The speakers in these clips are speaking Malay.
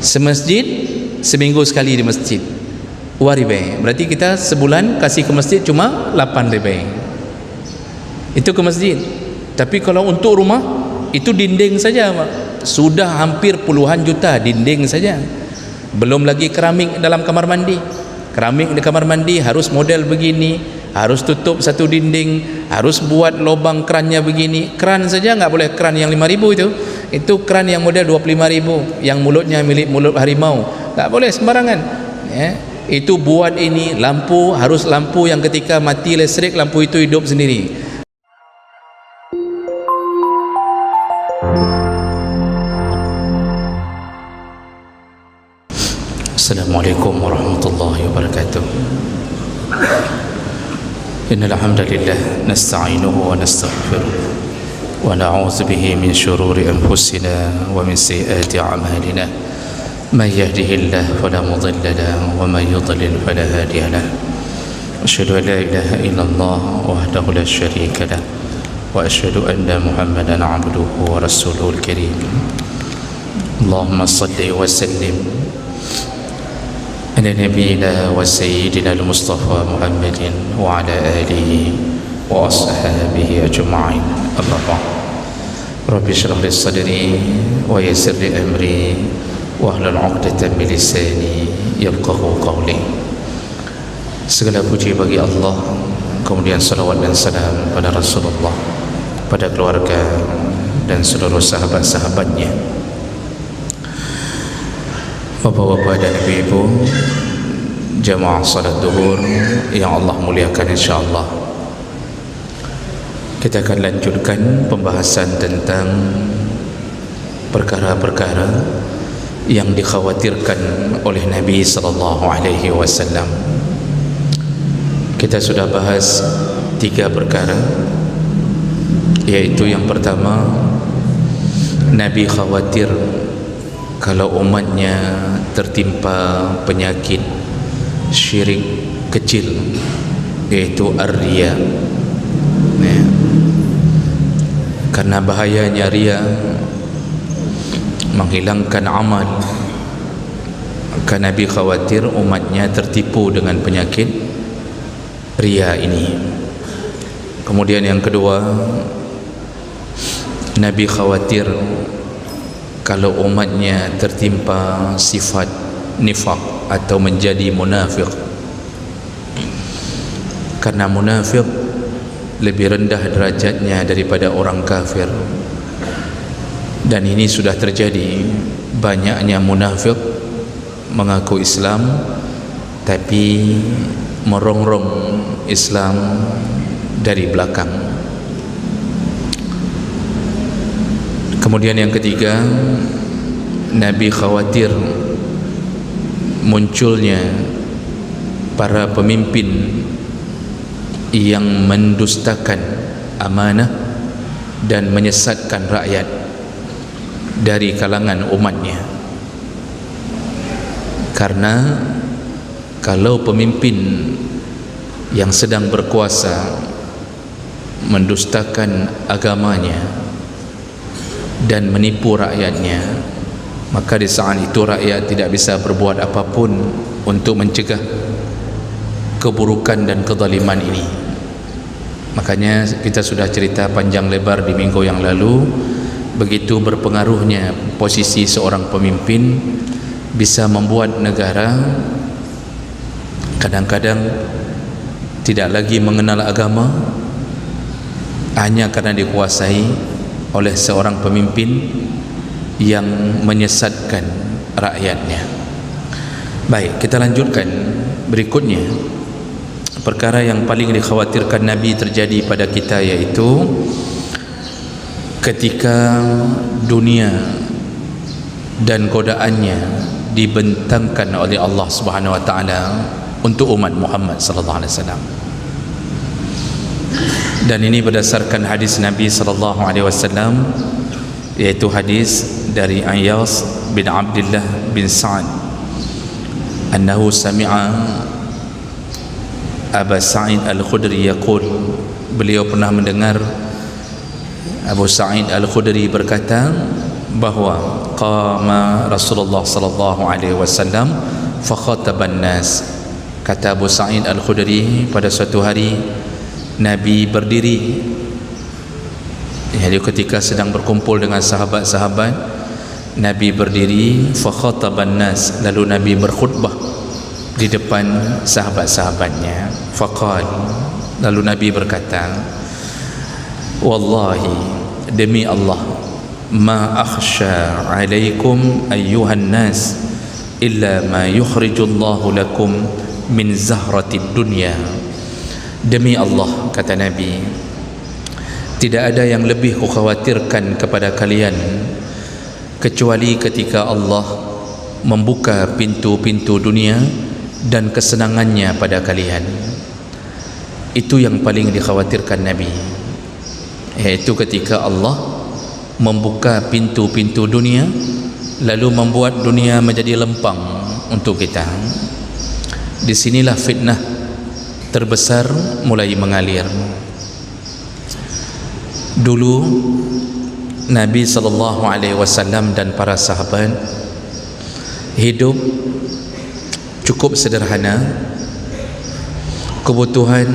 Semasjid seminggu sekali di masjid RM2. Berarti kita sebulan kasih ke masjid cuma RM8. Itu ke masjid. Tapi kalau untuk rumah, itu dinding saja Pak. Sudah hampir puluhan juta dinding saja. Belum lagi keramik dalam kamar mandi. Keramik di kamar mandi harus model begini, harus tutup satu dinding, harus buat lubang kerannya begini. Keran saja nggak boleh keran yang 5.000 itu. Itu keran yang model 25.000, yang mulutnya milik mulut harimau. Nggak boleh sembarangan. Ya. Itu buat ini, lampu harus lampu yang ketika mati listrik, lampu itu hidup sendiri. Assalamualaikum warahmatullahi wabarakatuh. Innal hamdalillah nasta'inuhu wa nastaghfiruh wa na'udzu bihi min shururi anfusina wa min sayyiati a'malina. Man yahdihillahu fala mudilla lahu wa man yudlil fala hadiya lahu. Asyhadu an la ilaha illallah wahdahu la syarika lahu wa asyhadu anna Muhammadan 'abduhu wa rasuluhul karim. Allahumma shalli wa sallim ala nabiyyina wa sayyidina al-Mustafa Muhammadin wa ala alihi wa ashabihi ajma'in. Amma ba'd. Rabbi shrah li sadri wa yassir li amri wa hlul 'uqdatam min lisani yafqahu qawli. Segala puji bagi Allah, kemudian salawat dan salam pada Rasulullah, pada keluarga dan seluruh sahabat-sahabatnya. Bapak-bapak dan ibu-ibu, jamaah salat duhur yang Allah muliakan, insyaAllah kita akan lanjutkan pembahasan tentang perkara-perkara yang dikhawatirkan oleh Nabi SAW. Kita sudah bahas 3 perkara, yaitu yang pertama, Nabi khawatir kalau umatnya tertimpa penyakit syirik kecil, yaitu ar-riya. Karena bahayanya riya menghilangkan amal, maka Nabi khawatir umatnya tertipu dengan penyakit riya ini. Kemudian yang kedua, Nabi khawatir kalau umatnya tertimpa sifat nifaq atau menjadi munafik, karena munafik lebih rendah derajatnya daripada orang kafir. Dan ini sudah terjadi. Banyaknya munafik mengaku Islam tapi merongrong Islam dari belakang. Kemudian yang ketiga, Nabi khawatir munculnya para pemimpin yang mendustakan amanah dan menyesatkan rakyat dari kalangan umatnya. Karena kalau pemimpin yang sedang berkuasa mendustakan agamanya dan menipu rakyatnya, maka di saat itu rakyat tidak bisa berbuat apapun untuk mencegah keburukan dan kezaliman ini. Makanya kita sudah cerita panjang lebar di minggu yang lalu, begitu berpengaruhnya posisi seorang pemimpin bisa membuat negara kadang-kadang tidak lagi mengenal agama hanya karena dikuasai oleh seorang pemimpin yang menyesatkan rakyatnya. Baik, kita lanjutkan berikutnya. Perkara yang paling dikhawatirkan Nabi terjadi pada kita, yaitu ketika dunia dan godaannya dibentangkan oleh Allah Subhanahu wa taala untuk umat Muhammad sallallahu alaihi wasallam. Dan ini berdasarkan hadis Nabi sallallahu alaihi wasallam, yaitu hadis dari Ayyas bin Abdullah bin Sa'ad annahu sami'a Aba Sa'id Al-Khudri yaqul, beliau pernah mendengar Abu Sa'id Al-Khudri berkata bahwa qama Rasulullah sallallahu alaihi wasallam fa khataban nas. Kata Abu Sa'id Al-Khudri, pada suatu hari Nabi berdiri, jadi ketika sedang berkumpul dengan sahabat-sahabat, Nabi berdiri, fa khataban nas, lalu Nabi berkhutbah di depan sahabat-sahabatnya. Faqal, lalu Nabi berkata, wallahi, demi Allah, ma akhsha alaikum ayyuhan nas illa ma yukhrijullahu lakum min zahratid dunya. Demi Allah, kata Nabi, tidak ada yang lebih kukhawatirkan kepada kalian kecuali ketika Allah membuka pintu-pintu dunia dan kesenangannya pada kalian. Itu yang paling dikhawatirkan Nabi, yaitu ketika Allah membuka pintu-pintu dunia lalu membuat dunia menjadi lempang untuk kita. Disinilah fitnah terbesar mulai mengalir. Dulu Nabi SAW dan para sahabat hidup cukup sederhana. Kebutuhan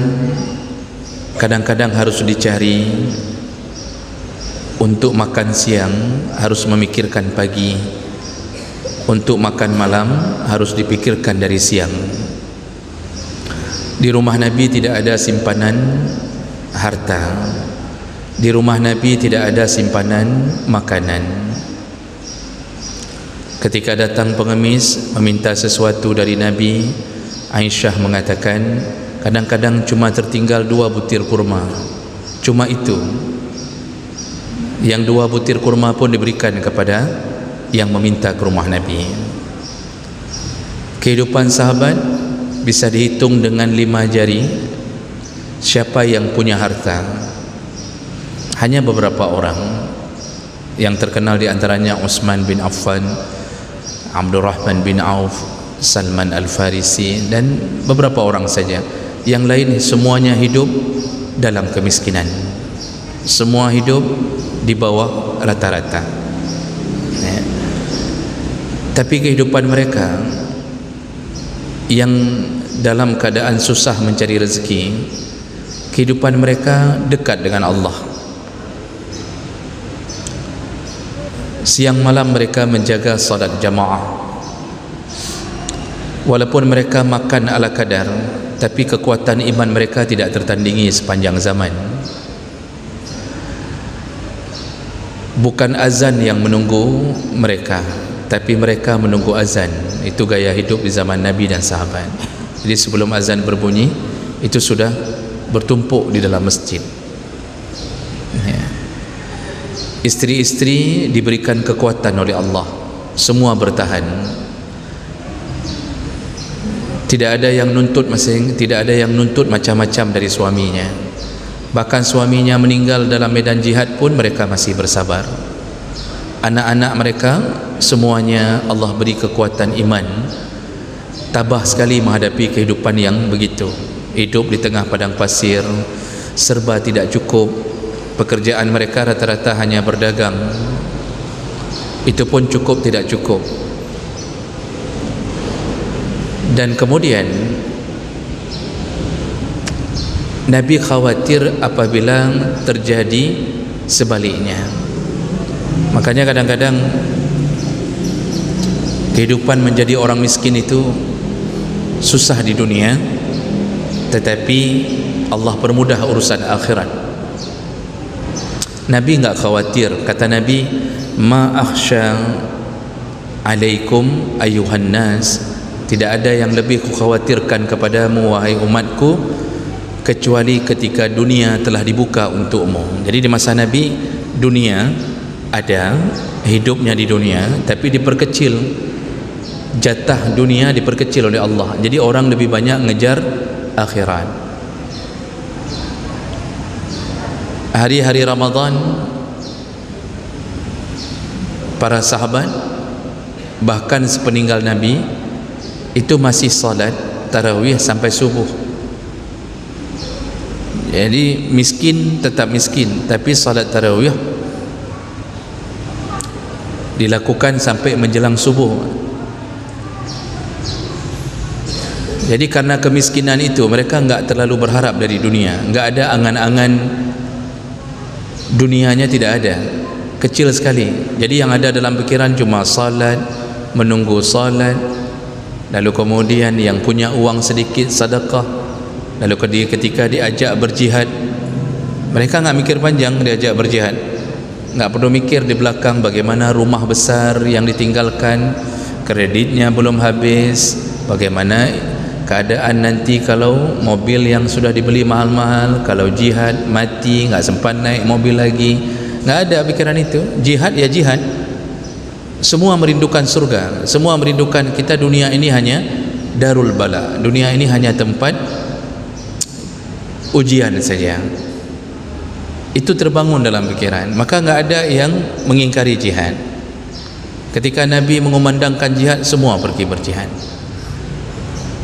kadang-kadang harus dicari. Untuk makan siang harus memikirkan pagi, untuk makan malam harus dipikirkan dari siang. Di rumah Nabi tidak ada simpanan harta. Di rumah Nabi tidak ada simpanan makanan. Ketika datang pengemis meminta sesuatu dari Nabi, Aisyah mengatakan, kadang-kadang cuma tertinggal 2 butir kurma, cuma itu. Yang 2 butir kurma pun diberikan kepada yang meminta ke rumah Nabi. Kehidupan sahabat bisa dihitung dengan 5 jari siapa yang punya harta. Hanya beberapa orang. Yang terkenal di antaranya Utsman bin Affan, Abdurrahman bin Auf, Salman Al-Farisi, dan beberapa orang saja. Yang lain semuanya hidup dalam kemiskinan. Semua hidup di bawah rata-rata. Tapi kehidupan mereka yang dalam keadaan susah mencari rezeki, kehidupan mereka dekat dengan Allah. Siang malam mereka menjaga salat jamaah. Walaupun mereka makan ala kadar, tapi kekuatan iman mereka tidak tertandingi sepanjang zaman. Bukan azan yang menunggu mereka, tapi mereka menunggu azan. Itu gaya hidup di zaman Nabi dan sahabat. Jadi sebelum azan berbunyi, itu sudah bertumpuk di dalam masjid. Istri-istri diberikan kekuatan oleh Allah, semua bertahan. Tidak ada yang nuntut tidak ada yang nuntut macam-macam dari suaminya. Bahkan suaminya meninggal dalam medan jihad pun mereka masih bersabar. Anak-anak mereka semuanya Allah beri kekuatan iman, tabah sekali menghadapi kehidupan yang begitu. Hidup di tengah padang pasir, serba tidak cukup. Pekerjaan mereka rata-rata hanya berdagang. Itu pun cukup tidak cukup. Dan kemudian Nabi khawatir apabila terjadi sebaliknya. Makanya kadang-kadang kehidupan menjadi orang miskin itu susah di dunia, tetapi Allah permudah urusan akhirat. Nabi enggak khawatir. Kata Nabi, ma akhsha alaikum ayuhan nas, tidak ada yang lebih kukhawatirkan kepadamu wahai umatku kecuali ketika dunia telah dibuka untukmu. Jadi di masa Nabi dunia ada, hidupnya di dunia, tapi diperkecil, jatah dunia diperkecil oleh Allah. Jadi orang lebih banyak ngejar akhirat. Hari-hari Ramadan para sahabat bahkan sepeninggal Nabi itu masih salat tarawih sampai subuh. Jadi miskin tetap miskin, tapi salat tarawih dilakukan sampai menjelang subuh. Jadi karena kemiskinan itu, mereka enggak terlalu berharap dari dunia, enggak ada angan-angan dunianya, tidak ada, kecil sekali. Jadi yang ada dalam pikiran cuma salat, menunggu salat, lalu kemudian yang punya uang sedikit sedekah, lalu ketika diajak berjihad, mereka enggak mikir panjang. Diajak berjihad enggak perlu mikir di belakang bagaimana rumah besar yang ditinggalkan, kreditnya belum habis, bagaimana keadaan nanti kalau mobil yang sudah dibeli mahal-mahal, kalau jihad mati enggak sempat naik mobil lagi. Enggak ada pikiran itu. Jihad ya jihad. Semua merindukan surga, semua merindukan kita. Dunia ini hanya darul bala, dunia ini hanya tempat ujian saja. Itu terbangun dalam pikiran, maka enggak ada yang mengingkari jihad. Ketika Nabi mengumandangkan jihad, semua pergi berjihad,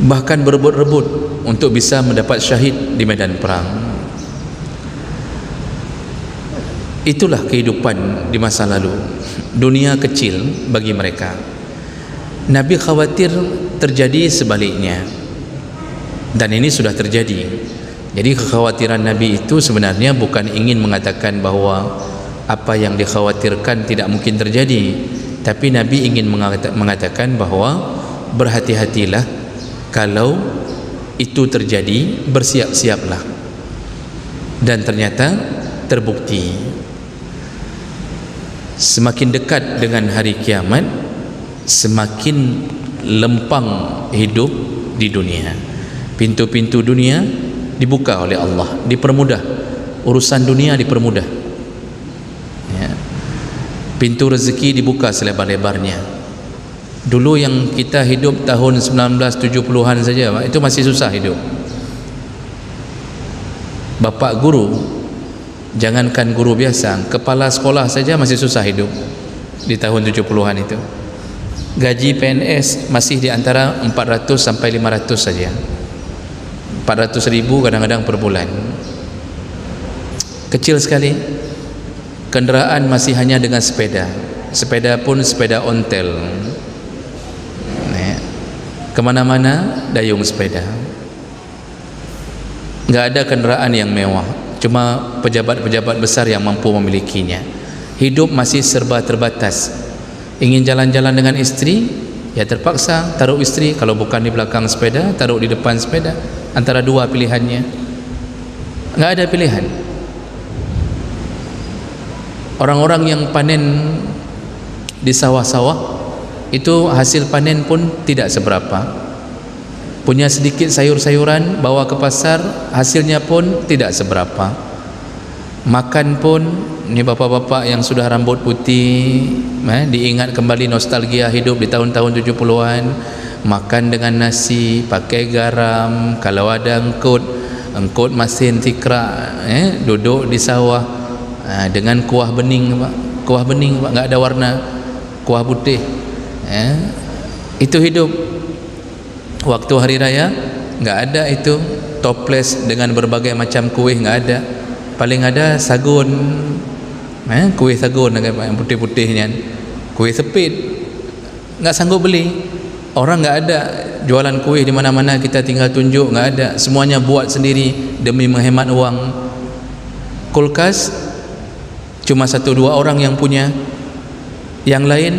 bahkan berebut-rebut untuk bisa mendapat syahid di medan perang. Itulah kehidupan di masa lalu. Dunia kecil bagi mereka. Nabi khawatir terjadi sebaliknya, dan ini sudah terjadi. Jadi kekhawatiran Nabi itu sebenarnya bukan ingin mengatakan bahawa apa yang dikhawatirkan tidak mungkin terjadi, tapi Nabi ingin mengatakan bahawa berhati-hatilah kalau itu terjadi, bersiap-siaplah. Dan ternyata terbukti. Semakin dekat dengan hari kiamat, semakin lempang hidup di dunia. Pintu-pintu dunia dibuka oleh Allah, dipermudah. Urusan dunia dipermudah, ya. Pintu rezeki dibuka selebar-lebarnya. Dulu yang kita hidup tahun 1970-an saja, Pak, itu masih susah hidup. Bapak guru, jangankan guru biasa, kepala sekolah saja masih susah hidup di tahun 70-an itu. Gaji PNS masih di antara 400 sampai 500 saja. 400.000 kadang-kadang per bulan. Kecil sekali. Kenderaan masih hanya dengan sepeda. Sepeda pun sepeda ontel. Kemana-mana dayung sepeda. Enggak ada kenderaan yang mewah, cuma pejabat-pejabat besar yang mampu memilikinya. Hidup masih serba terbatas. Ingin jalan-jalan dengan istri, ya terpaksa taruh istri, kalau bukan di belakang sepeda, taruh di depan sepeda. Antara dua pilihannya, enggak ada pilihan. Orang-orang yang panen di sawah-sawah itu hasil panen pun tidak seberapa. Punya sedikit sayur-sayuran, bawa ke pasar, hasilnya pun tidak seberapa. Makan pun, ini bapak-bapak yang sudah rambut putih, diingat kembali nostalgia hidup di tahun-tahun 70-an. Makan dengan nasi, pakai garam, kalau ada engkut masin tikra, duduk di sawah, dengan kuah bening, Pak. Kuah bening, Pak, enggak ada warna, kuah putih. Itu hidup. Waktu hari raya enggak ada itu toples dengan berbagai macam kuih, enggak ada. Paling ada sagun, kuih sagun yang putih-putihnya, kuih sepit. Enggak sanggup beli. Orang enggak ada jualan kuih di mana-mana, kita tinggal tunjuk, enggak ada. Semuanya buat sendiri demi menghemat uang. Kulkas cuma 1-2 orang yang punya. Yang lain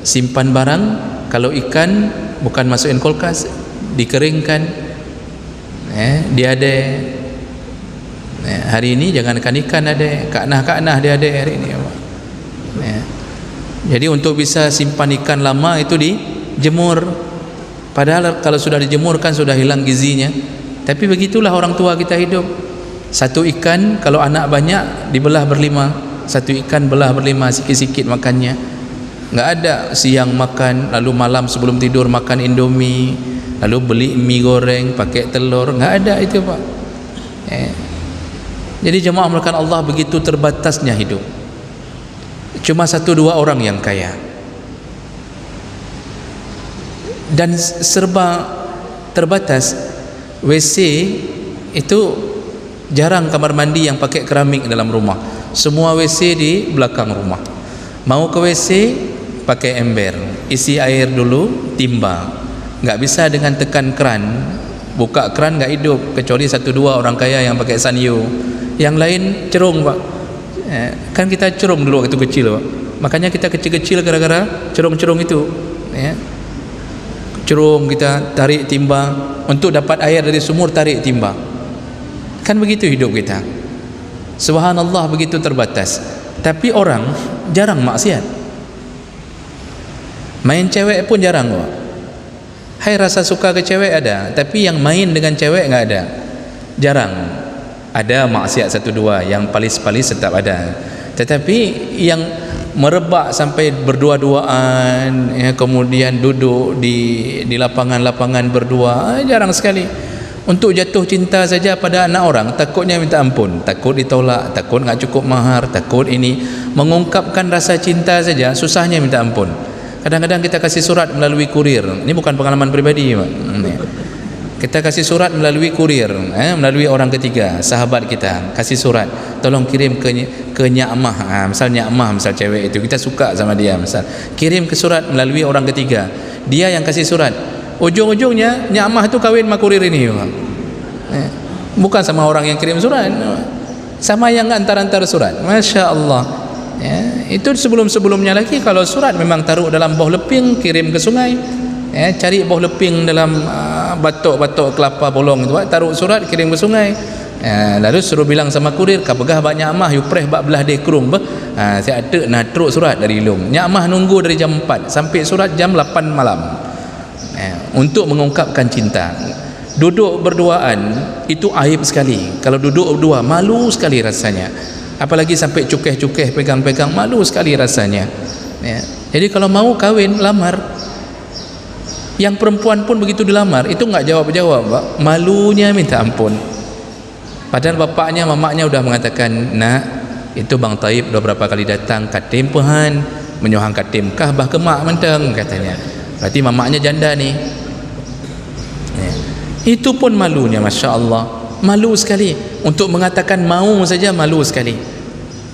simpan barang. Kalau ikan bukan masukin kulkas, dikeringkan, dia ada. Hari ini jangankan ikan ada, kaknah dia ada hari ini. Jadi untuk bisa simpan ikan lama itu dijemur. Padahal kalau sudah dijemur kan sudah hilang gizinya. Tapi begitulah orang tua kita hidup. Satu ikan kalau anak banyak dibelah berlima. Satu ikan belah berlima, sikit-sikit makannya. Enggak ada siang makan, lalu malam sebelum tidur makan indomie, lalu beli mie goreng pakai telur. Enggak ada itu, Pak. Jadi jemaah melakukan Allah, begitu terbatasnya hidup. Cuma 1-2 orang yang kaya, dan serba terbatas. WC itu jarang kamar mandi yang pakai keramik dalam rumah. Semua WC di belakang rumah. Mau ke WC pakai ember, isi air dulu, timba. Nggak bisa dengan tekan keran, buka keran nggak hidup, kecuali 1-2 orang kaya yang pakai sanyo. Yang lain cerung, Pak. Kan kita cerung dulu waktu kecil, Pak. Makanya kita kecil-kecil gara-gara cerung-cerung itu, ya. Cerung kita tarik timba, untuk dapat air dari sumur tarik timba. Kan begitu hidup kita. Subhanallah, begitu terbatas. Tapi orang jarang maksiat. Main cewek pun jarang, Pak. Hai, rasa suka ke cewek ada, tapi yang main dengan cewek nggak ada, jarang. Ada maksiat 1-2, yang palis-palis tetap ada, tetapi yang merebak sampai berdua-duaan, ya, kemudian duduk di lapangan-lapangan berdua, jarang sekali. Untuk jatuh cinta saja pada anak orang, takutnya minta ampun, takut ditolak, takut nggak cukup mahar, takut ini. Mengungkapkan rasa cinta saja susahnya minta ampun. Kadang-kadang kita kasih surat melalui kurir. Ini bukan pengalaman pribadi, Pak. Kita kasih surat melalui kurir, melalui orang ketiga, sahabat kita, kasih surat, tolong kirim ke Nyak Mah. Misal Nyak Mah, misal cewek itu kita suka sama dia, misal kirim ke surat melalui orang ketiga, dia yang kasih surat. Ujung-ujungnya Nyak Mah itu kawin sama kurir ini, Pak. Bukan sama orang yang kirim surat, sama yang antar-antar surat. Masya Allah, ya, itu sebelum-sebelumnya lagi. Kalau surat memang taruh dalam boh leping, kirim ke sungai, ya, cari boh leping dalam batok-batok kelapa bolong itu, taruh surat, kirim ke sungai, lalu suruh bilang sama kurir, kabegah bak Nyak Mah yu preh bak belah dekrung bah. Saya ada nak teruk surat dari Long. Nyak Mah nunggu dari jam 4 sampai surat jam 8 malam, untuk mengungkapkan cinta. Duduk berduaan itu aib sekali. Kalau duduk berdua malu sekali rasanya, apalagi sampai cukeh-cukeh, pegang-pegang, malu sekali rasanya, ya. Jadi kalau mau kawin, lamar. Yang perempuan pun begitu dilamar, itu nggak jawab-jawab, Pak. Malunya minta ampun. Padahal bapaknya, mamaknya udah mengatakan, nak, itu Bang Taib udah berapa kali datang katim puhan, menyohang katim kah bah kemak menteng, katanya. Berarti mamaknya janda nih, ya. Itu pun malunya, Masya Allah, malu sekali. Untuk mengatakan mau saja malu sekali.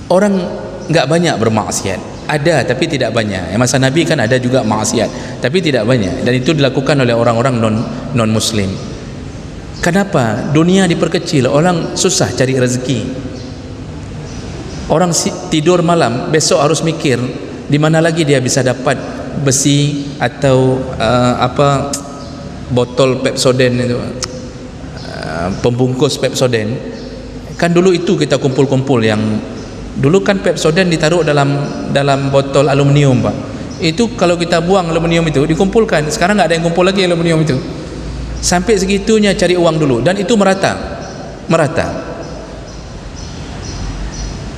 Orang nggak banyak bermaksiat, ada tapi tidak banyak. Masa Nabi kan ada juga maksiat, tapi tidak banyak, dan itu dilakukan oleh orang-orang non muslim. Kenapa? Dunia diperkecil, orang susah cari rezeki. Orang tidur malam, besok harus mikir di mana lagi dia bisa dapat besi atau botol Pepsodent itu, pembungkus Pepsodent. Kan dulu itu kita kumpul-kumpul, yang dulu kan Pepsodent ditaruh dalam botol aluminium, Pak. Itu kalau kita buang aluminium itu dikumpulkan. Sekarang nggak ada yang kumpul lagi aluminium itu. Sampai segitunya cari uang dulu, dan itu merata.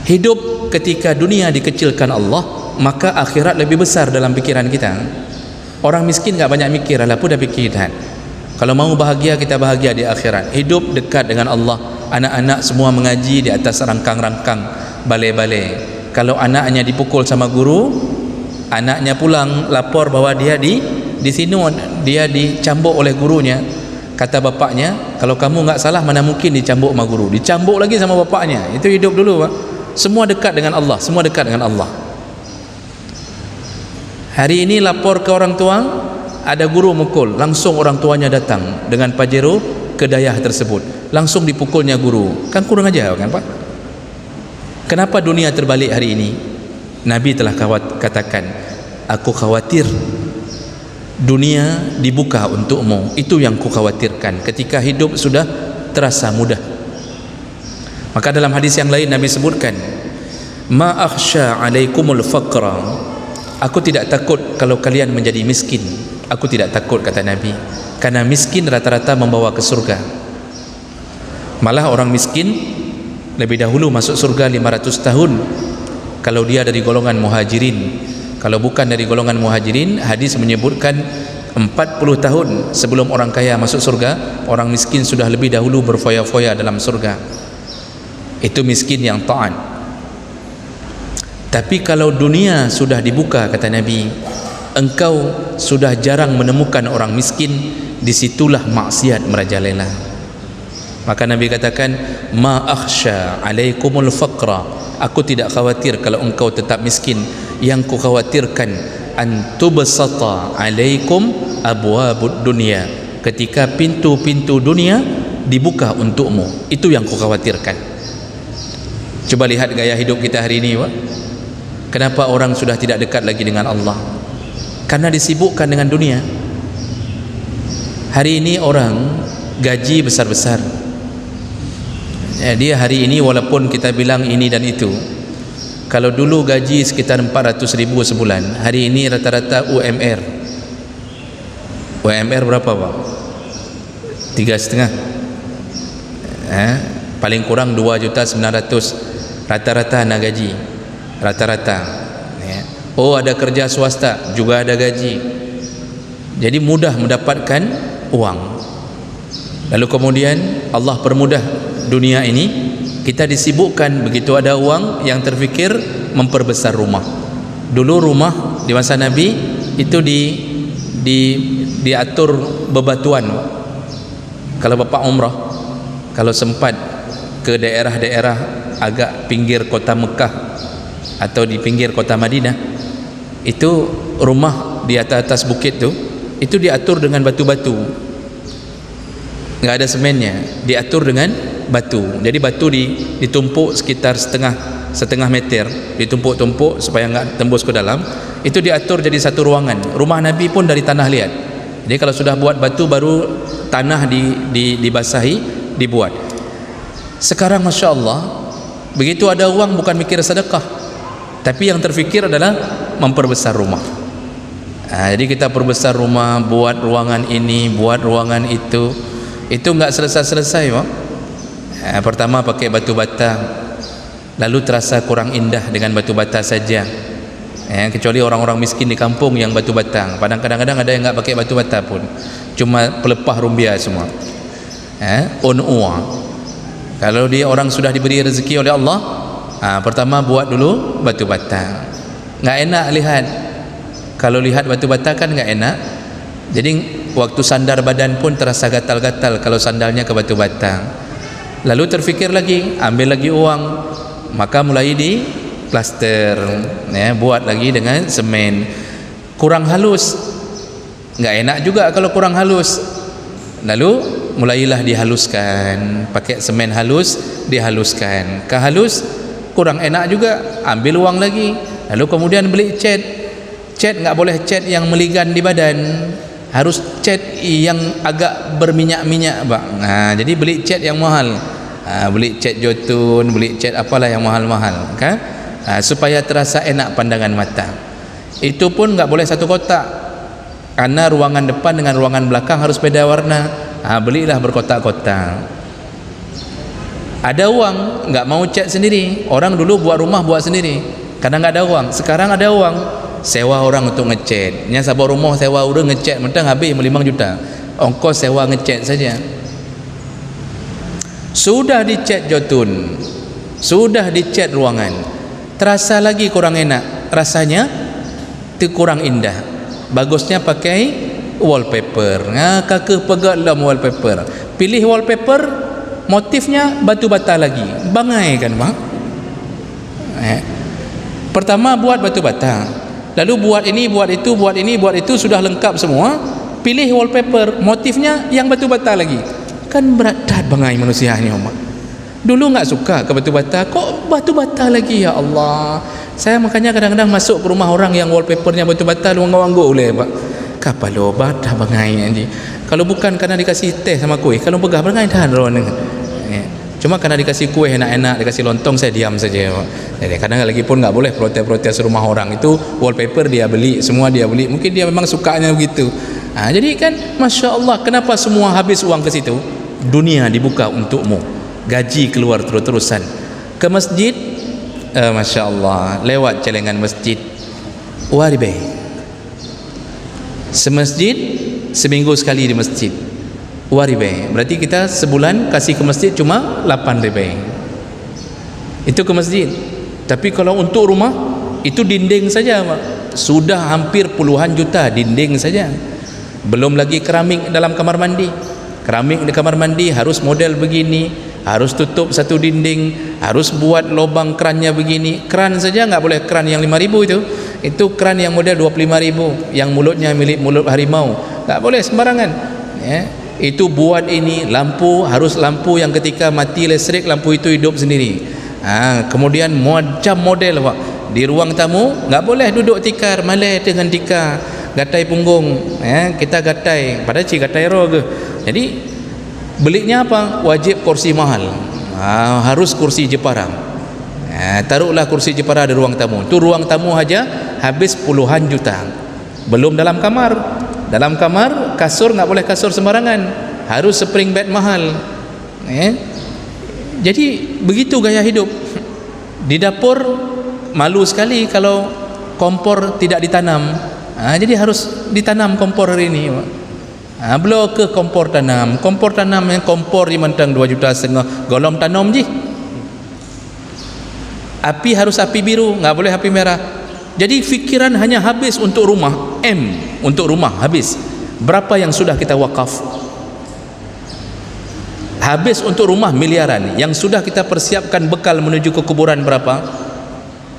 Hidup ketika dunia dikecilkan Allah, maka akhirat lebih besar dalam pikiran kita. Orang miskin nggak banyak mikir, alah pun dah pikiran. Kalau mau bahagia, kita bahagia di akhirat. Hidup dekat dengan Allah. Anak-anak semua mengaji di atas rangkang-rangkang balai-balai. Kalau anaknya dipukul sama guru, anaknya pulang lapor bahwa dia di sini dia dicambuk oleh gurunya. Kata bapaknya, kalau kamu nggak salah, mana mungkin dicambuk sama guru, dicambuk lagi sama bapaknya. Itu hidup dulu, Pak. Semua dekat dengan Allah, semua dekat dengan Allah. Hari ini lapor ke orang tua, ada guru mukul, langsung orang tuanya datang dengan pajero ke dayah tersebut, langsung dipukulnya guru. Kan kurang ajar, kan, Pak? Kenapa dunia terbalik hari ini? Nabi telah katakan, aku khawatir dunia dibuka untukmu. Itu yang ku khawatirkan ketika hidup sudah terasa mudah. Maka dalam hadis yang lain Nabi sebutkan, ma akhsha alaikumul faqra, aku tidak takut kalau kalian menjadi miskin. Aku tidak takut, kata Nabi, karena miskin rata-rata membawa ke surga. Malah orang miskin lebih dahulu masuk surga 500 tahun kalau dia dari golongan muhajirin. Kalau bukan dari golongan muhajirin, hadis menyebutkan 40 tahun sebelum orang kaya masuk surga, orang miskin sudah lebih dahulu berfoya-foya dalam surga. Itu miskin yang taat. Tapi kalau dunia sudah dibuka, kata Nabi, engkau sudah jarang menemukan orang miskin. Disitulah maksiat merajalela. Maka Nabi katakan, ma akhsha alaikumul faqra, aku tidak khawatir kalau engkau tetap miskin. Yang ku khawatirkan antubsata alaikum abwabud dunya, ketika pintu-pintu dunia dibuka untukmu. Itu yang ku khawatirkan. Coba lihat gaya hidup kita hari ini, Pak. Kenapa orang sudah tidak dekat lagi dengan Allah? Karena disibukkan dengan dunia. Hari ini orang gaji besar-besar. Dia hari ini walaupun kita bilang ini dan itu, kalau dulu gaji sekitar 400.000 sebulan, hari ini rata-rata UMR berapa, Pak? 3,5. Paling kurang 2.900.000 rata-rata anak gaji, rata-rata. Oh, ada kerja swasta juga ada gaji. Jadi mudah mendapatkan uang. Lalu kemudian Allah permudah dunia ini, kita disibukkan begitu ada uang yang terfikir memperbesar rumah. Dulu rumah di masa Nabi itu diatur bebatuan. Kalau Bapak umrah, kalau sempat ke daerah-daerah agak pinggir kota Mekah atau di pinggir kota Madinah, itu rumah di atas bukit tu, itu diatur dengan batu-batu, nggak ada semennya, diatur dengan batu. Jadi batu ditumpuk sekitar setengah meter, ditumpuk-tumpuk supaya nggak tembus ke dalam. Itu diatur jadi satu ruangan. Rumah Nabi pun dari tanah liat. Jadi kalau sudah buat batu, baru tanah dibasahi, dibuat. Sekarang Masya Allah, begitu ada uang bukan mikir sedekah, tapi yang terfikir adalah memperbesar rumah. Jadi kita perbesar rumah, buat ruangan ini, buat ruangan itu nggak selesai-selesai, Pak. Pertama pakai batu bata, lalu terasa kurang indah dengan batu bata saja. Kecuali orang-orang miskin di kampung yang batu bata. Kadang-kadang ada yang nggak pakai batu bata pun, cuma pelepah rumbia semua. Unua. Kalau dia orang sudah diberi rezeki oleh Allah, pertama buat dulu batu bata. Nggak enak lihat. Kalau lihat batu bata kan nggak enak. Jadi waktu sandar badan pun terasa gatal-gatal kalau sandalnya ke batu bata. Lalu terfikir lagi, ambil lagi uang, maka mulai di plaster, buat lagi dengan semen. Kurang halus, nggak enak juga kalau kurang halus. Lalu mulailah dihaluskan, pakai semen halus, dihaluskan. Kehalus kurang enak juga, ambil uang lagi. Lalu kemudian beli cat. Cat nggak boleh cat yang meligan di badan, harus cat yang agak berminyak-minyak, Pak. Jadi beli cat yang mahal. Beli cat jotun, beli cat apalah yang mahal-mahal, kan? Supaya terasa enak pandangan mata. Itu pun nggak boleh satu kotak, karena ruangan depan dengan ruangan belakang harus beda warna. Belilah berkotak-kotak. Ada uang, nggak mau cat sendiri. Orang dulu buat rumah buat sendiri, karena nggak ada uang. Sekarang ada uang, sewa orang untuk ngecat. Nya sabar rumah sewa udah ngecat, mentang habis 5 juta. Ongkos sewa ngecat saja. Sudah dicat jotun, sudah dicat ruangan, terasa lagi kurang enak, rasanya itu kurang indah. Bagusnya pakai wallpaper. Kakak pegat dalam wallpaper, pilih wallpaper, motifnya batu bata lagi, bangai kan, Bang? Pertama buat batu bata, lalu buat ini, buat itu, buat ini, buat itu, sudah lengkap semua, pilih wallpaper, motifnya yang batu bata lagi. Kan berat bangai manusia ini, Umar. Dulu nggak suka ke batu bata, kok batu bata lagi, ya Allah. Saya makanya kadang-kadang masuk ke rumah orang yang wallpapernya batu bata, luang-luang oleh, Pak. Kapalo bata bangai nanti. Kalau bukan karena dikasih teh sama kuih, kalau pegah bangai dah roan. Cuma karena dikasih kue enak-enak, dikasih lontong, saya diam saja, Pak. Jadi kadang lagi pun nggak boleh protes-protes rumah orang. Itu wallpaper dia beli, semua dia beli. Mungkin dia memang sukanya begitu. Jadi kan Masya Allah, kenapa semua habis uang ke situ? Dunia dibuka untukmu, gaji keluar terus-terusan. Ke masjid, Masya Allah, lewat celengan masjid, waribe. Semasjid, seminggu sekali di masjid, waribe. Berarti kita sebulan kasih ke masjid cuma 8 ribu. Itu ke masjid. Tapi kalau untuk rumah, itu dinding saja, Pak. Sudah hampir puluhan juta dinding saja. Belum lagi keramik dalam kamar mandi. Keramik di kamar mandi harus model begini, harus tutup satu dinding, harus buat lubang kerannya begini. Keran saja nggak boleh keran yang 5.000 Itu keran yang model 25,000 yang mulutnya milik mulut harimau, tak boleh sembarangan ya. Itu buat ini lampu, harus lampu yang ketika mati listrik lampu itu hidup sendiri. Kemudian macam model Pak, di ruang tamu tak boleh duduk tikar, malai dengan tikar, gatai punggung ya. Kita gatai, padahal cik gatai roh ke. Jadi belinya apa? Wajib kursi mahal, harus kursi Jepara. Taruhlah kursi Jepara di ruang tamu. Itu ruang tamu aja habis puluhan juta. Belum dalam kamar. Dalam kamar kasur tak boleh kasur sembarangan, harus spring bed mahal Jadi begitu gaya hidup. Di dapur malu sekali kalau kompor tidak ditanam. Jadi harus ditanam kompor hari ini. Belum ke kompor tanam yang kompor di Mentang 2,5 juta, golong tanam je. Api harus api biru, tak boleh api merah. Jadi fikiran hanya habis untuk rumah, untuk rumah habis. Berapa yang sudah kita wakaf? Habis untuk rumah miliaran. Yang sudah kita persiapkan bekal menuju ke kuburan berapa?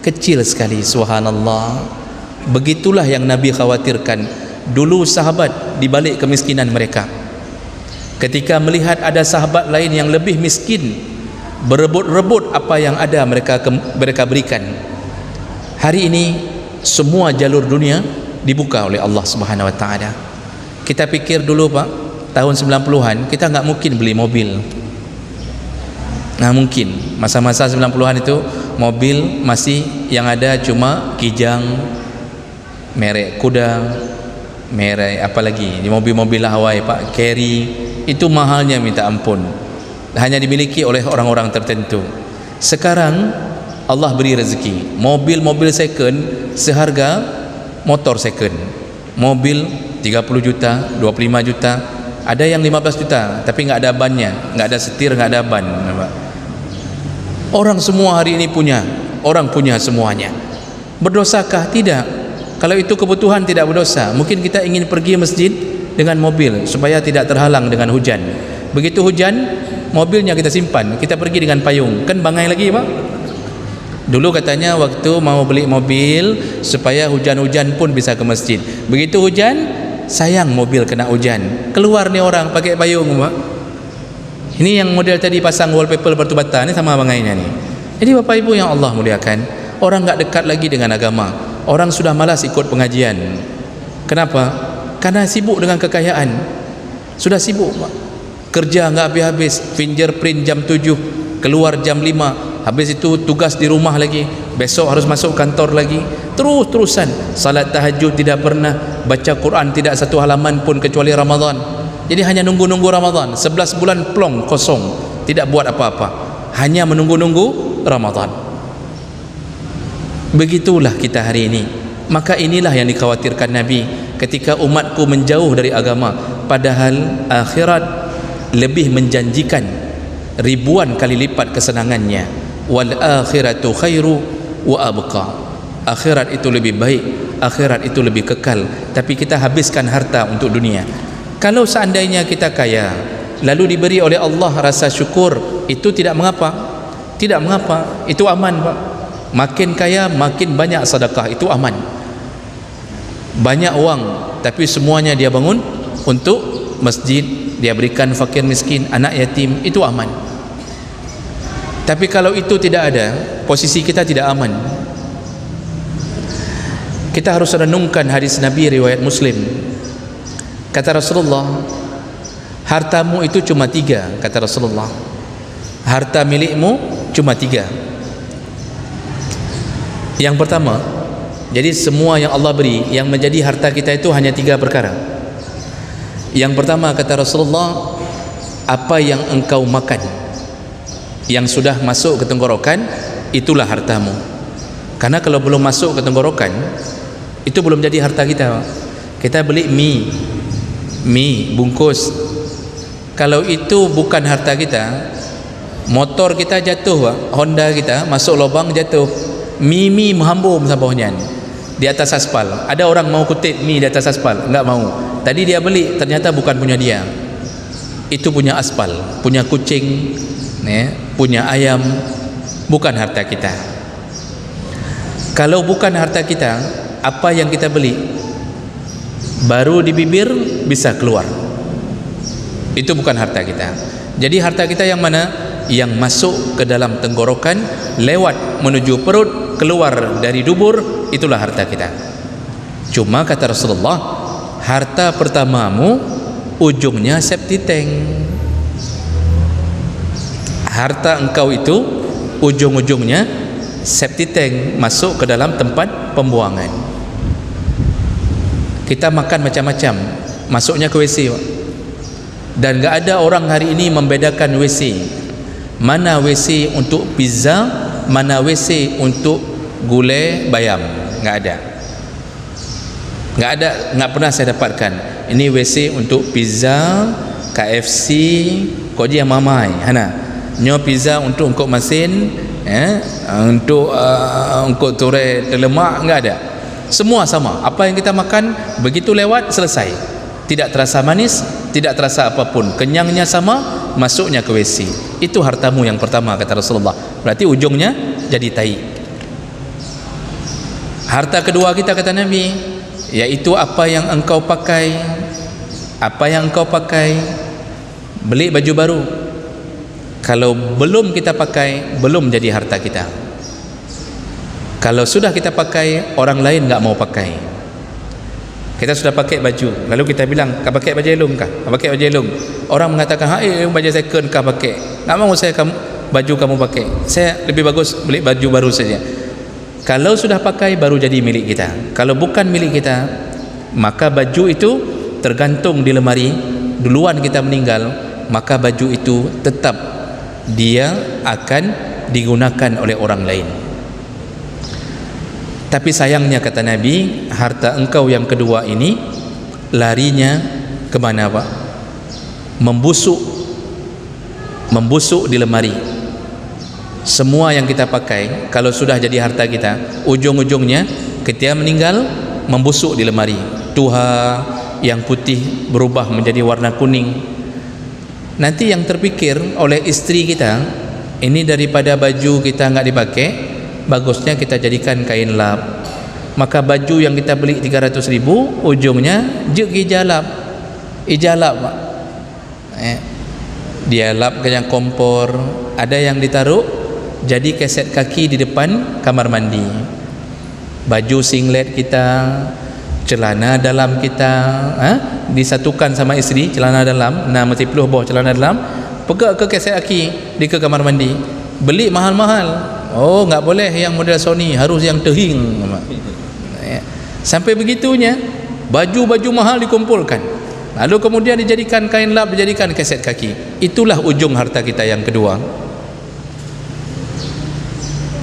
Kecil sekali, subhanallah. Begitulah yang Nabi khawatirkan. Dulu sahabat di balik kemiskinan mereka, ketika melihat ada sahabat lain yang lebih miskin, berebut-rebut apa yang ada mereka berikan. Hari ini semua jalur dunia dibuka oleh Allah Subhanahu wa taala. Kita pikir dulu Pak, tahun 90-an kita enggak mungkin beli mobil. Mungkin masa-masa 90-an itu mobil masih yang ada cuma Kijang, merek kuda, merek apa lagi, di mobil-mobil Hawaii Pak, Carry, itu mahalnya minta ampun, hanya dimiliki oleh orang-orang tertentu. Sekarang Allah beri rezeki, mobil-mobil second seharga motor second. Mobil 30 juta, 25 juta, ada yang 15 juta tapi enggak ada bannya, enggak ada setir, enggak ada ban. Orang semua hari ini punya, orang punya semuanya. Berdosakah? Tidak. Kalau itu kebutuhan tidak berdosa. Mungkin kita ingin pergi masjid dengan mobil supaya tidak terhalang dengan hujan. Begitu hujan, mobilnya kita simpan, kita pergi dengan payung, kan bangai lagi Pak. Dulu katanya waktu mau beli mobil supaya hujan-hujan pun bisa ke masjid. Begitu hujan, sayang mobil kena hujan, keluar nih orang pakai payung Pak. Ini yang model tadi pasang wallpaper batu bata ni sama bangainya nih. Jadi Bapak Ibu yang Allah muliakan, orang enggak dekat lagi dengan agama. Orang sudah malas ikut pengajian. Kenapa? Karena sibuk dengan kekayaan. Sudah sibuk Pak. Kerja enggak habis-habis, fingerprint jam 7, keluar jam 5. Habis itu tugas di rumah lagi, besok harus masuk kantor lagi, terus-terusan. Salat tahajud tidak pernah, baca Quran tidak satu halaman pun kecuali Ramadan. Jadi hanya nunggu-nunggu Ramadan. 11 bulan plong kosong, tidak buat apa-apa, hanya menunggu-nunggu Ramadan. Begitulah kita hari ini. Maka inilah yang dikhawatirkan Nabi ketika umatku menjauh dari agama, padahal akhirat lebih menjanjikan ribuan kali lipat kesenangannya. Wal akhiratu khairu wa abqa. Akhirat itu lebih baik, akhirat itu lebih kekal. Tapi kita habiskan harta untuk dunia. Kalau seandainya kita kaya lalu diberi oleh Allah rasa syukur, itu tidak mengapa. Tidak mengapa, itu aman Pak. Makin kaya makin banyak sedekah, itu aman. Banyak uang tapi semuanya dia bangun untuk masjid, dia berikan fakir miskin, anak yatim, itu aman. Tapi kalau itu tidak ada, posisi kita tidak aman. Kita harus renungkan hadis Nabi riwayat Muslim. Kata Rasulullah, hartamu itu cuma 3, kata Rasulullah. Harta milikmu cuma 3. Yang pertama, jadi semua yang Allah beri, yang menjadi harta kita itu hanya 3 perkara. Yang pertama kata Rasulullah, apa yang engkau makan, yang sudah masuk ke tenggorokan, itulah hartamu. Karena kalau belum masuk ke tenggorokan, itu belum jadi harta kita. Kita beli mie bungkus, kalau itu bukan harta kita, motor kita jatuh, Honda kita masuk lubang jatuh, mie menghambur sampahnya di atas aspal. Ada orang mau kutip mie di atas aspal, enggak mau. Tadi dia beli, ternyata bukan punya dia, itu punya aspal, punya kucing, punya ayam, bukan harta kita. Kalau bukan harta kita, apa yang kita beli baru di bibir bisa keluar, itu bukan harta kita. Jadi harta kita yang mana? Yang masuk ke dalam tenggorokan, lewat menuju perut, keluar dari dubur, itulah harta kita. Cuma kata Rasulullah, harta pertamamu ujungnya septic tank. Harta engkau itu ujung-ujungnya septic tank, masuk ke dalam tempat pembuangan. Kita makan macam-macam, masuknya ke WC, dan gak ada orang hari ini membedakan WC mana WC untuk pizza, mana WC untuk gulai bayam. Gak ada, gak pernah saya dapatkan ini WC untuk pizza, KFC, kau je yang mamai hana nyo pizza untuk engkau masin, untuk engkau turai terlemak. Gak ada, semua sama. Apa yang kita makan begitu lewat, selesai, tidak terasa manis, tidak terasa apapun, kenyangnya sama, masuknya ke WC. Itu hartamu yang pertama kata Rasulullah. Berarti ujungnya jadi tai. Harta kedua kita kata Nabi, yaitu apa yang engkau pakai. Apa yang engkau pakai, beli baju baru, kalau belum kita pakai, belum jadi harta kita. Kalau sudah kita pakai, orang lain gak mau pakai. Kita sudah pakai baju, lalu kita bilang, kau pakai baju elong kah? Kau pakai baju elong. Orang mengatakan, baju second kau pakai. Tak mahu saya baju kamu pakai. Saya lebih bagus beli baju baru saja. Kalau sudah pakai, baru jadi milik kita. Kalau bukan milik kita, maka baju itu tergantung di lemari. Duluan kita meninggal, maka baju itu tetap dia akan digunakan oleh orang lain. Tapi sayangnya kata Nabi, harta engkau yang kedua ini larinya kemana Pak? Membusuk di lemari. Semua yang kita pakai, kalau sudah jadi harta kita, ujung-ujungnya ketika meninggal membusuk di lemari. Tuha yang putih berubah menjadi warna kuning. Nanti yang terpikir oleh istri kita, ini daripada baju kita nggak dipakai, bagusnya kita jadikan kain lap. Maka baju yang kita beli 300.000, ujungnya je ijalap. Ijalap Pak. Dia lap ke yang kompor, ada yang ditaruh jadi keset kaki di depan kamar mandi. Baju singlet kita, celana dalam kita, disatukan sama isteri, celana dalam, nah mesti peluh bawah celana dalam, pegak ke keset kaki di ke kamar mandi. Beli mahal-mahal. Oh, nggak boleh yang model Sony, harus yang tehing. Sampai begitunya, baju-baju mahal dikumpulkan, lalu kemudian dijadikan kain lap, dijadikan keset kaki. Itulah ujung harta kita yang kedua.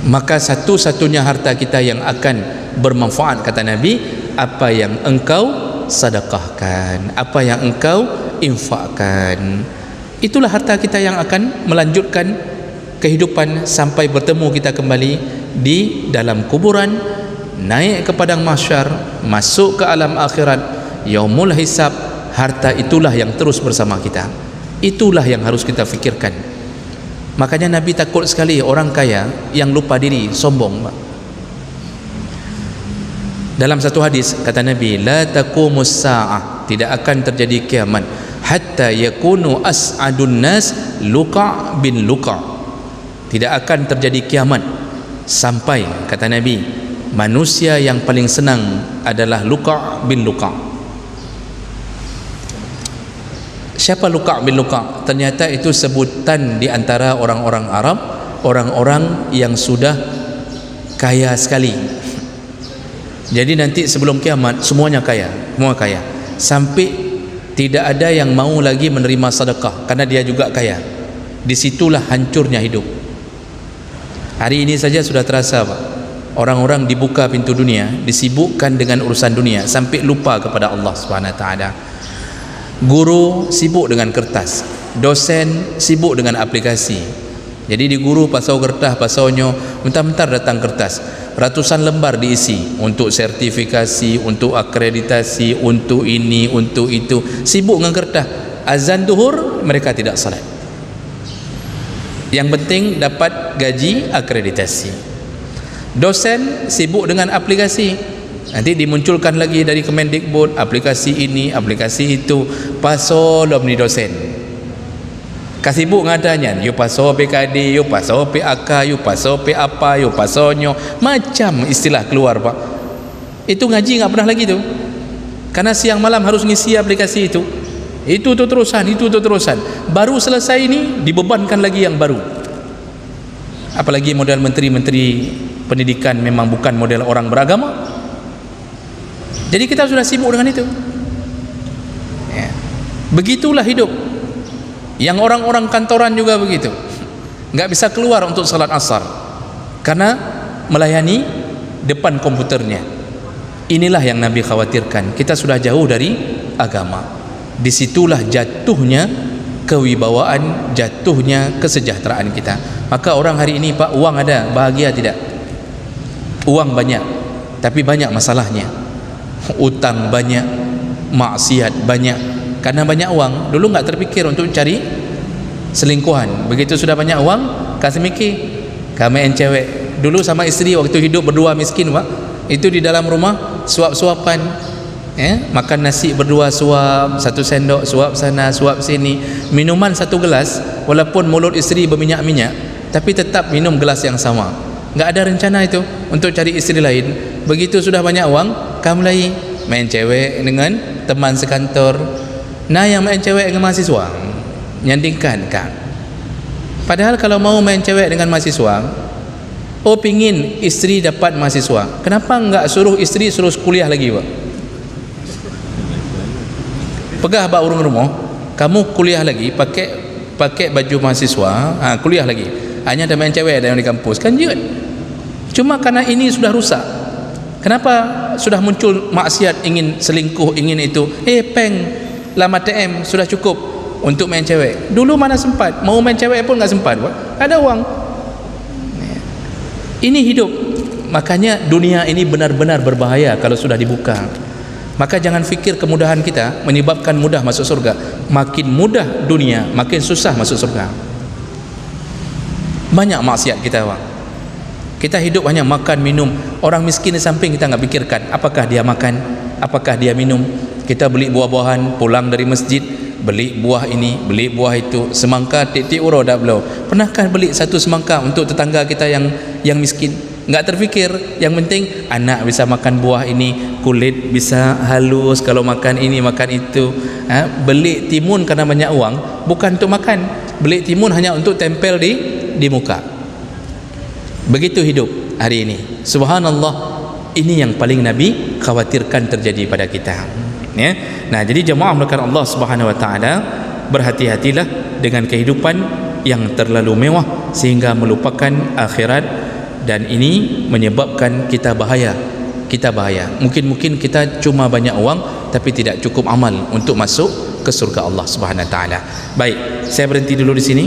Maka satu-satunya harta kita yang akan bermanfaat kata Nabi, apa yang engkau sedekahkan, apa yang engkau infakkan. Itulah harta kita yang akan melanjutkan kehidupan sampai bertemu kita kembali di dalam kuburan, naik ke padang mahsyar, masuk ke alam akhirat, yaumul hisab. Harta itulah yang terus bersama kita. Itulah yang harus kita fikirkan. Makanya Nabi takut sekali orang kaya yang lupa diri, sombong. Dalam satu hadis kata Nabi, la taqumus sa'ah, tidak akan terjadi kiamat hatta yakunu as'adun nas Luqa' bin Luqa'. Tidak akan terjadi kiamat sampai kata Nabi, manusia yang paling senang adalah Luqa' bin Luqa'. Siapa Luqa' bin Luqa'? Ternyata itu sebutan di antara orang-orang Arab, orang-orang yang sudah kaya sekali. Jadi nanti sebelum kiamat semuanya kaya, semua kaya, sampai tidak ada yang mau lagi menerima sedekah karena dia juga kaya. Disitulah hancurnya hidup. Hari ini saja sudah terasa Pak, orang-orang dibuka pintu dunia, disibukkan dengan urusan dunia sampai lupa kepada Allah Subhanahu Wa Taala. Guru sibuk dengan kertas, dosen sibuk dengan aplikasi. Jadi di guru pasau kertas, pasaunya bentar-bentar datang kertas, ratusan lembar diisi untuk sertifikasi, untuk akreditasi, untuk ini, untuk itu. Sibuk dengan kertas. Azan duhur mereka tidak salat. Yang penting dapat gaji akreditasi. Dosen sibuk dengan aplikasi. Nanti dimunculkan lagi dari Kemendikbud aplikasi ini, aplikasi itu, paso lom ni dosen. Kasibuk ngadanya, you paso PKD, you paso PAK, you paso apa, you pasonyo, macam istilah keluar Pak. Itu ngaji nggak pernah lagi tu. Karena siang malam harus ngisi aplikasi itu. Itu terusan. Baru selesai ini dibebankan lagi yang baru. Apalagi model menteri-menteri pendidikan memang bukan model orang beragama. Jadi kita sudah sibuk dengan itu. Ya. Begitulah hidup. Yang orang-orang kantoran juga begitu. Nggak bisa keluar untuk salat asar karena melayani depan komputernya. Inilah yang Nabi khawatirkan. Kita sudah jauh dari agama. Disitulah jatuhnya kewibawaan, jatuhnya kesejahteraan kita. Maka orang hari ini Pak, uang ada, bahagia tidak? Uang banyak, tapi banyak masalahnya. Utang banyak, maksiat banyak. Karena banyak uang, dulu nggak terpikir untuk cari selingkuhan. Begitu sudah banyak uang, kasih mikir. Kami yang cewek dulu sama istri waktu hidup berdua miskin Pak, itu di dalam rumah suap-suapan, makan nasi berdua suap, satu sendok suap sana suap sini, minuman satu gelas, walaupun mulut istri berminyak-minyak, tapi tetap minum gelas yang sama. Nggak ada rencana itu untuk cari istri lain. Begitu sudah banyak uang, kamu lagi main cewek dengan teman sekantor. Nah, yang main cewek dengan mahasiswa nyandingkan kan. Padahal kalau mau main cewek dengan mahasiswa, pingin istri dapat mahasiswa, kenapa enggak suruh istri suruh kuliah lagi Pak? Pegah bak urung rumah, kamu kuliah lagi, pakai baju mahasiswa, kuliah lagi. Hanya ada main cewek ada yang di kampus kan juga. Cuma karena ini sudah rusak. Kenapa sudah muncul maksiat, ingin selingkuh, ingin itu? Peng lama TM sudah cukup untuk main cewek. Dulu mana sempat, mau main cewek pun nggak sempat Pak. Ada uang. Ini hidup. Makanya dunia ini benar-benar berbahaya kalau sudah dibuka. Maka jangan fikir kemudahan kita menyebabkan mudah masuk surga. Makin mudah dunia, makin susah masuk surga. Banyak maksiat kita Pak. Kita hidup hanya makan minum. Orang miskin di samping kita nggak pikirkan apakah dia makan, apakah dia minum. Kita beli buah-buahan, pulang dari masjid beli buah ini, beli buah itu, semangka titik uro dah belum. Pernahkah beli satu semangka untuk tetangga kita yang miskin? Enggak terfikir. Yang penting anak bisa makan buah ini, kulit bisa halus kalau makan ini makan itu. Beli timun karena banyak uang, bukan untuk makan. Beli timun hanya untuk tempel di muka. Begitu hidup hari ini. Subhanallah, ini yang paling Nabi khawatirkan terjadi pada kita. Ya. Nah, jadi jemaah melakukan Allah Subhanahu wa taala, berhati-hatilah dengan kehidupan yang terlalu mewah sehingga melupakan akhirat, dan ini menyebabkan kita bahaya. Mungkin kita cuma banyak uang tapi tidak cukup amal untuk masuk ke surga Allah Subhanahu wa taala. Baik, saya berhenti dulu di sini.